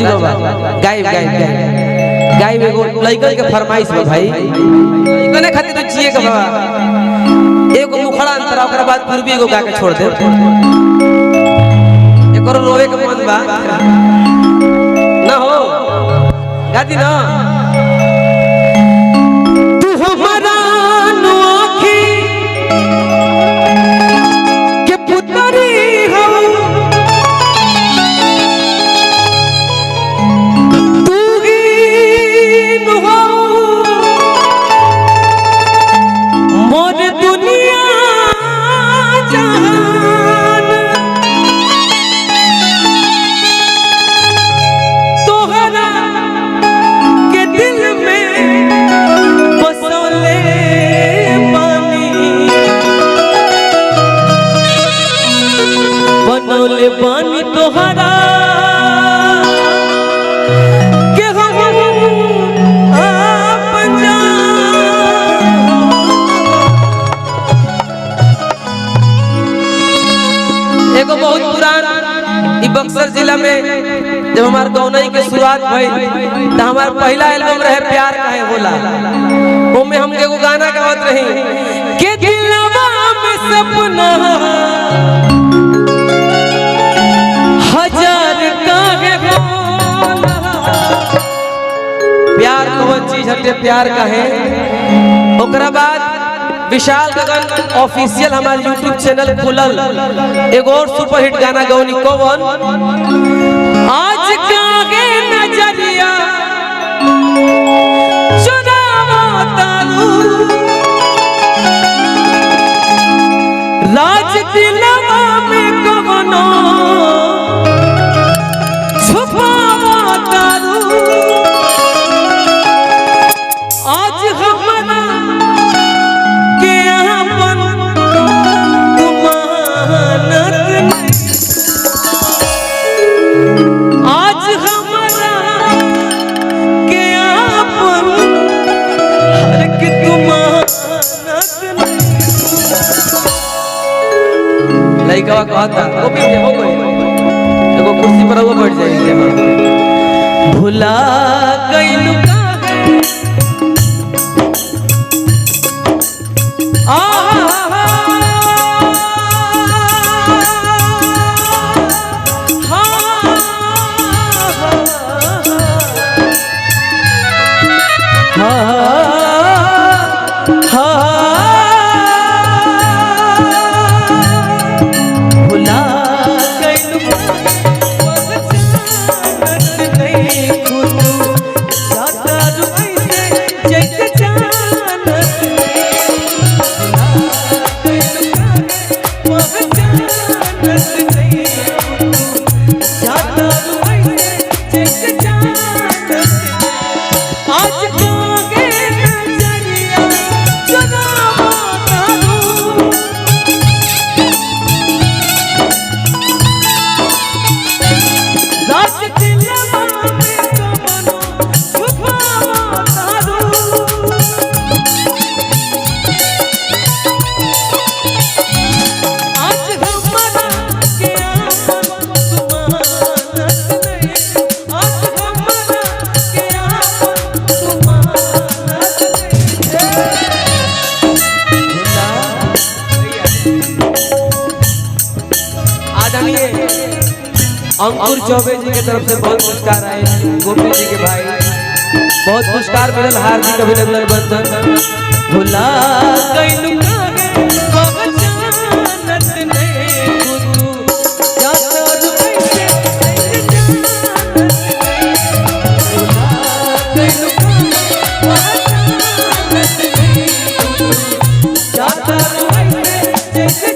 राजू बाबा गायब गायब गायब गायब एगो लइकन के फरमाइश बा भाई कने खातिर तो जिए के बाबा एगो मुखड़ा अंतरा ओकरा बाद फिर भी एगो गा के छोड़ दे एकरो रोवे के मन बा ना हो गादी ना तू हमारा नो आँखी के पुतरी हो तू ही नो मोर दुनिया जहान तोहरा के दिल में बसोले पानी बनोले पानी तोहरा के हम आपन जान। एगो बहुत पुरान बक्सर जिला में जब हमार गौनई के शुरुआत भई त हमार पहला एल्बम रहे प्यार काहे होला ओमे हम एगो गाना गावत रही के दिलवा में सपना हजार काहे होला प्यार कौन चीज हटे प्यार काहे। ओकरा बाद विशाल गगन ऑफिशियल हमारे YouTube चैनल खुलल एगो और सुपरहिट गाना गौनी कौन आज कागे नजरिया चुनावा तारू राज दिलवा में कवनो छुपावा तारू आज हमरा आज हमारा के आपन हर के लइका कहता वो भी हो गई एगो कुर्सी पर वो बैठ जाएगी भुला गइलू अंकुर चौबे जी की तरफ से बहुत पुरस्कार आए गोपी जी के भाई बहुत पुरस्कार मिलल हार्दिक अभिनंदन बंधन भुला गइलू काहे बहुत जानत नहीं गुरु जात रुपैसे भुला गइलू काहे बहुत जानत नहीं गुरु जात रुपैसे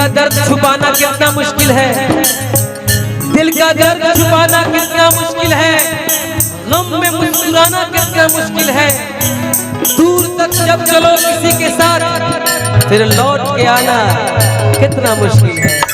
का दर्द छुपाना कितना मुश्किल है, दिल का दर्द छुपाना कितना मुश्किल है, गम में मुस्कुराना कितना मुश्किल है। दूर तक जब चलो किसी के साथ, फिर लौट के आना कितना मुश्किल है।